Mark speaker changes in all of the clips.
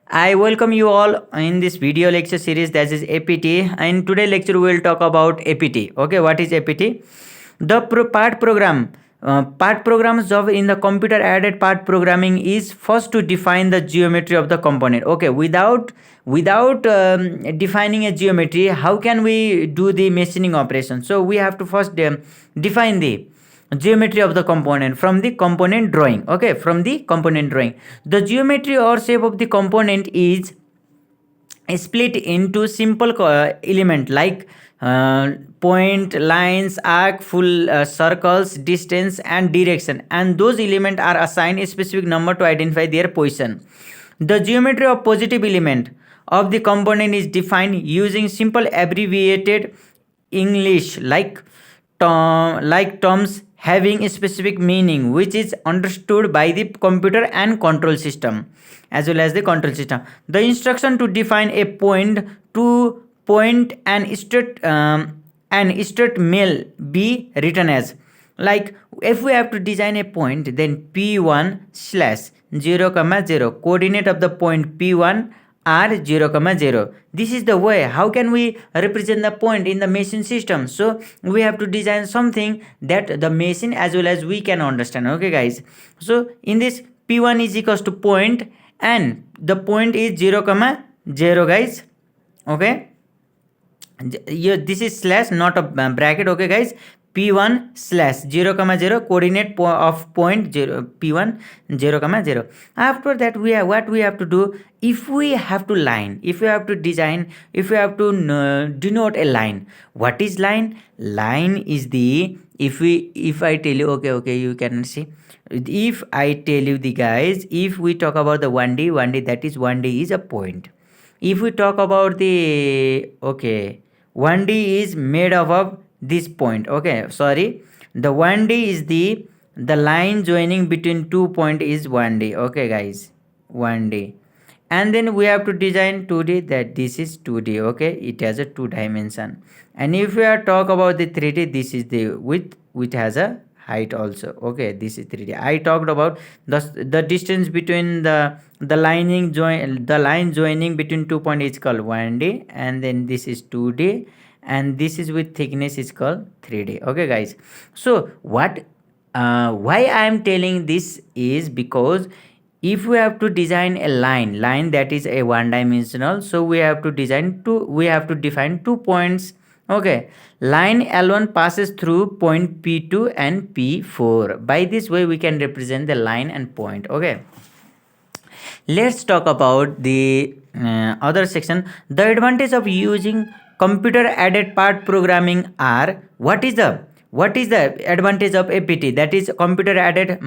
Speaker 1: I welcome you all in this video lecture series that is APT. And today lecture we will talk about APT. Okay, what is APT? The part program's job in the computer aided part programming is first to define the geometry of the component. Okay, without defining a geometry, how can we do the machining operation? So we have to first define the geometry of the component from the component drawing. Okay, from the component drawing, the geometry or shape of the component is split into simple element like point, lines, arc, full circles, distance and direction, and those elements are assigned a specific number to identify their position. The geometry of positive element of the component is defined using simple abbreviated English like terms having a specific meaning which is understood by the computer and control system as well as the control system. The instruction to define a point to point and straight may be written as like if we have to design a point, then p1 slash 0 comma 0 coordinate of the point p1 are 0 comma 0. This is the way how can we represent the point in the machine system. So we have to design something that the machine as well as we can understand. Okay guys, so in this p1 is equals to point and the point is 0 comma 0 guys. Okay, yeah, this is slash not a bracket. Okay guys, p1 slash 0 comma 0 coordinate of point 0 p1 0 comma 0. After that we have what we have to do. If we have to line, if we have to design, if we have to denote a line, what is line? Line is the if I tell you, okay you can see, if I tell you the guys, if we talk about the 1D that is 1D is a point. If we talk about the 1D is made up of this point. Okay, sorry, the 1D is the line joining between 2 point is 1D. Okay guys, 1D. And then we have to design 2D, that this is 2D. Okay, it has a 2 dimension. And if we are talk about the 3D, this is the width which has a height also. Okay, this is 3D. I talked about the distance between the line joining between 2 point is called 1D, and then this is 2D, and this is with thickness is called 3D. Okay guys, so why I am telling this is because if we have to design a line that is a one dimensional, so we have to define 2 points. Okay, line L1 passes through point P2 and P4. By this way we can represent the line and point. Okay, let's talk about the other section. The advantage of using computer aided part programming are what is the advantage of APT, that is computer aided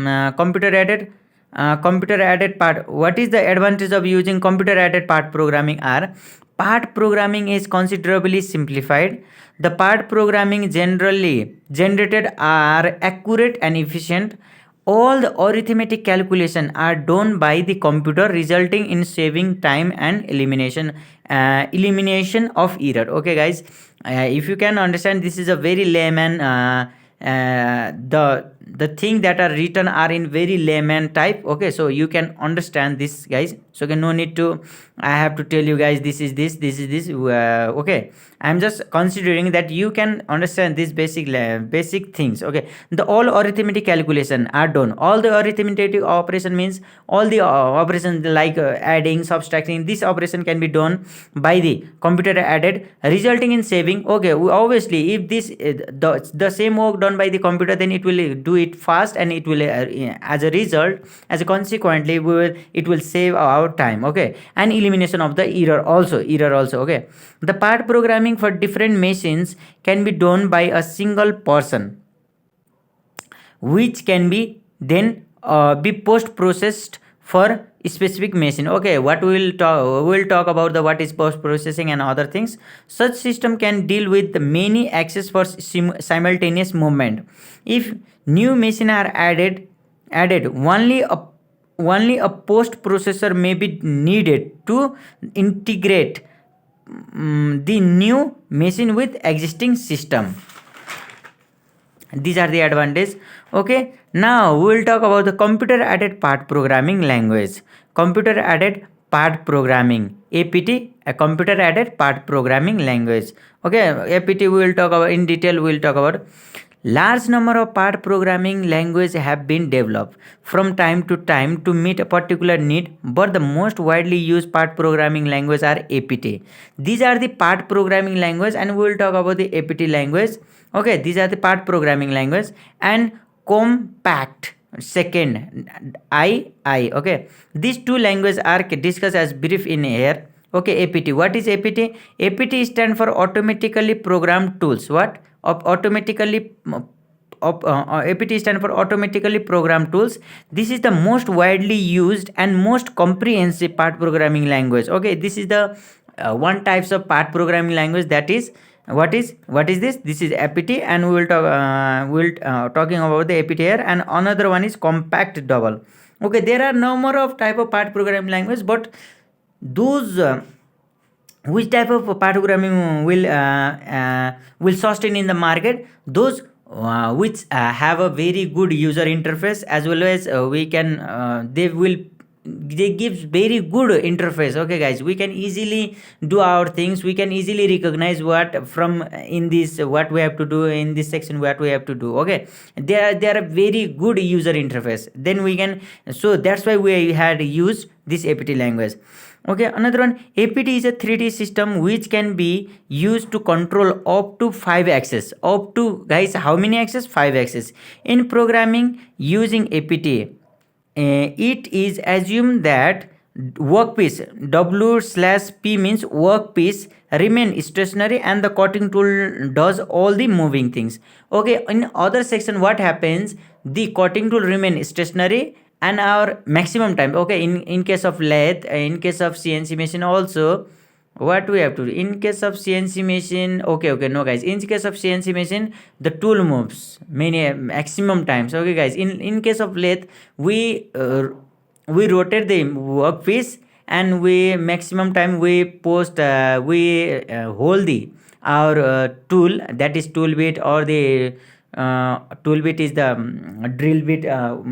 Speaker 1: part. What is the advantage of using computer aided part programming are part programming is considerably simplified. The part programming generally generated are accurate and efficient. All the arithmetic calculation are done by the computer, resulting in saving time and elimination of error. Okay guys, if you can understand, this is a very layman the thing that are written are in very layman type. Okay, so you can understand this guys, so okay, no need to I have to tell you guys this is this okay, I'm just considering that you can understand these basic things. Okay, the all arithmetic calculation are done, all the arithmetic operation means all the operations like adding, subtracting, this operation can be done by the computer aided, resulting in saving. Okay, obviously if this the same work done by the computer, then it will do it fast, and it will as a result, as a consequently it will save our time. Okay, and elimination of the error also. Okay, the part programming for different machines can be done by a single person, which can be then be post processed for specific machine. Okay, what we will talk about the what is post processing and other things. Such system can deal with many access for simultaneous movement. If new machine are added only a post processor may be needed to integrate the new machine with existing system. These are the advantages. Okay, now we will talk about the computer aided part programming language. Computer aided part programming. APT, a computer aided part programming language. Okay, APT we will talk about in detail. We will talk about. Large number of part programming languages have been developed from time to time to meet a particular need, but the most widely used part programming language are APT. These are the part programming language, and we will talk about the APT language. Okay, these are the part programming language and compact. Second, I. Okay, these two languages are discussed as brief in here. Okay, APT. What is APT? APT stand for automatically programmed tools. What? Automatically APT stand for automatically programmed tools. This is the most widely used and most comprehensive part programming language. Okay, this is the one types of part programming language, that is what is this? This is APT, and we will talking about the APT here, and another one is compact double. Okay, there are no more of type of part programming language, but those which type of part programming will sustain in the market, those which have a very good user interface, as well as we can they gives very good interface. Okay guys, we can easily do our things, we can easily recognize what from in this, what we have to do in this section, what we have to do. Okay, they are a very good user interface, then we can, so that's why we had used this APT language. Okay, another one, APT is a 3D system which can be used to control up to 5 axes. Up to, guys, how many axes? 5 axes. In programming using APT, it is assumed that workpiece W/P means workpiece remain stationary and the cutting tool does all the moving things. Okay, in other section what happens, the cutting tool remain stationary and our maximum time. Okay, in case of lathe, in case of CNC machine also, what we have to do in case of CNC machine. Okay, no guys, in case of CNC machine the tool moves many maximum times. Okay guys, in case of lathe we rotate the workpiece, and we maximum time we hold the our tool, that is tool bit, or the tool bit is the drill bit,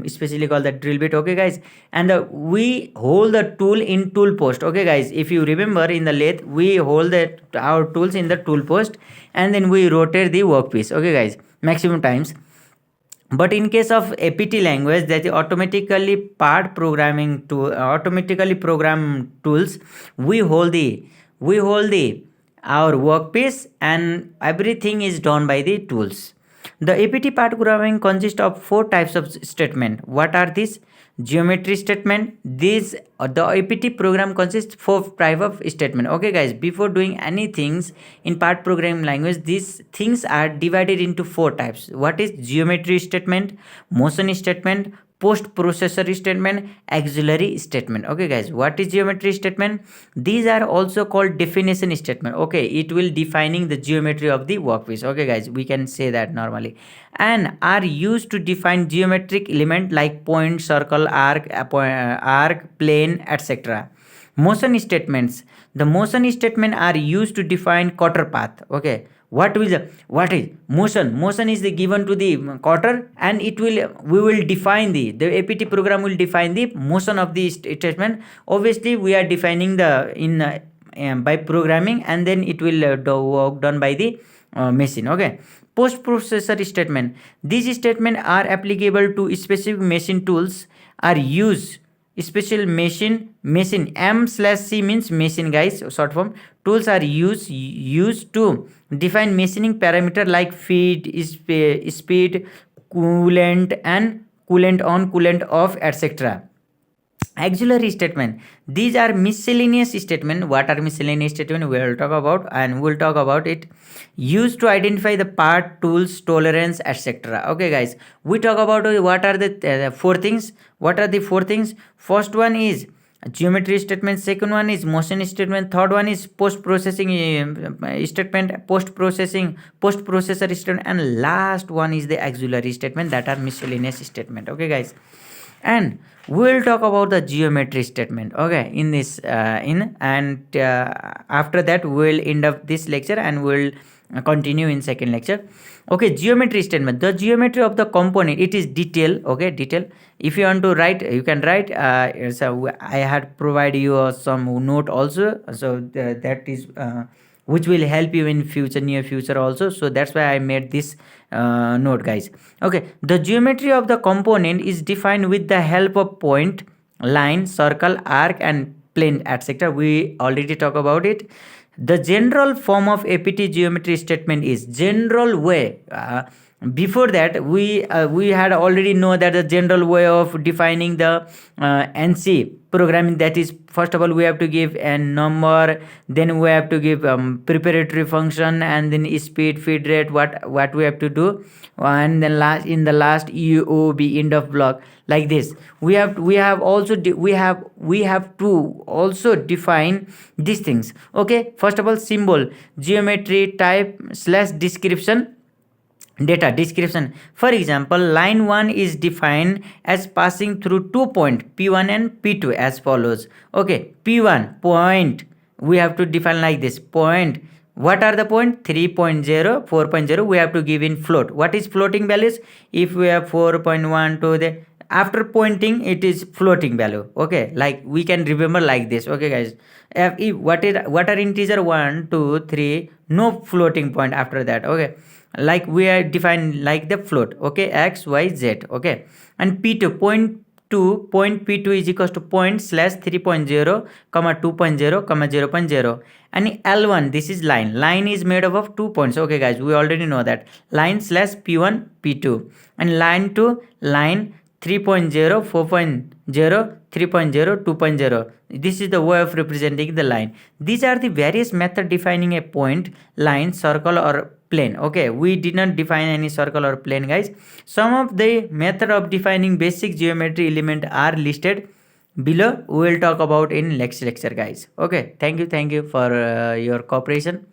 Speaker 1: especially called the drill bit. Okay guys, and we hold the tool in tool post. Okay guys, if you remember in the lathe we hold our tools in the tool post, and then we rotate the workpiece. Okay guys, maximum times. But in case of APT language, that is automatically part programming to automatically program tools, we hold the our workpiece, and everything is done by the tools. The APT part programming consists of 4 types of statement. What are these? Geometry statement. These the APT program consists 4 type of statement. Okay guys, before doing any things in part programming language, these things are divided into 4 types. What is geometry statement, motion statement, post processor statement, auxiliary statement. Okay guys, what is geometry statement? These are also called definition statement. Okay, it will defining the geometry of the workpiece. Okay guys, we can say that normally, and are used to define geometric element like point, circle, arc, plane, etc. Motion statements. The motion statement are used to define cutter path. Okay, what is motion is the given to the cutter, and it will we will define the APT program will define the motion of the statement. Obviously we are defining the in by programming, and then it will do work done by the machine. Okay, post processor statement. These statements are applicable to specific machine tools, are used special machine M/C means machine guys, short form. Tools are used to define machining parameter like feed, speed, coolant and coolant on, coolant off, etc. Auxiliary statement. These are miscellaneous statement. What are miscellaneous statement? We will talk about, and we'll talk about it. Used to identify the part, tools, tolerance, etc. Okay guys, we talk about what are the 4 things. What are the 4 things? First one is geometry statement, second one is motion statement, third one is post processing statement, post processor statement, and last one is the auxiliary statement, that are miscellaneous statement. Okay guys, and we will talk about the geometry statement, okay, in this after that we will end up this lecture and we will continue in second lecture. Okay, geometry statement, the geometry of the component, it is detail, okay, detail. If you want to write, you can write. So I had provided you some note also, so that is which will help you in future, near future also, so that's why I made this note, guys. Okay, the geometry of the component is defined with the help of point, line, circle, arc, and plane, etc. We already talk about it. The general form of APT geometry statement is general way. Before that, we had already know that the general way of defining the NC programming, that is, first of all we have to give a number, then we have to give preparatory function, and then speed, feed rate, what we have to do, and then in the last EOB, end of block, like this. We have to also define these things. Okay, first of all, symbol, geometry, type, slash, description, data description. For example, line 1 is defined as passing through 2 points P1 and P2 as follows. Okay, P1 point, we have to define like this point. What are the point? 3.0, 4.0, we have to give in float. What is floating values? If we have 4.1 to the after pointing, it is floating value. Okay, like we can remember like this. Okay, guys, if what are integer 1 2 3, no floating point after that. Okay, like we are defined like the float. Okay, x, y, z. Okay, and P2 point 2 point P2 is equals to point slash 3.0 comma 2.0 comma 0.0, and L1, this is line is made up of 2 points. Okay, guys, we already know that line slash P1 P2, and line to line 3.0 4.0 3.0 2.0. This is the way of representing the line. These are the various method defining a point, line, circle, or plane. Okay, we did not define any circle or plane, guys. Some of the method of defining basic geometry element are listed below. We will talk about in next lecture, guys. Okay, thank you for your cooperation.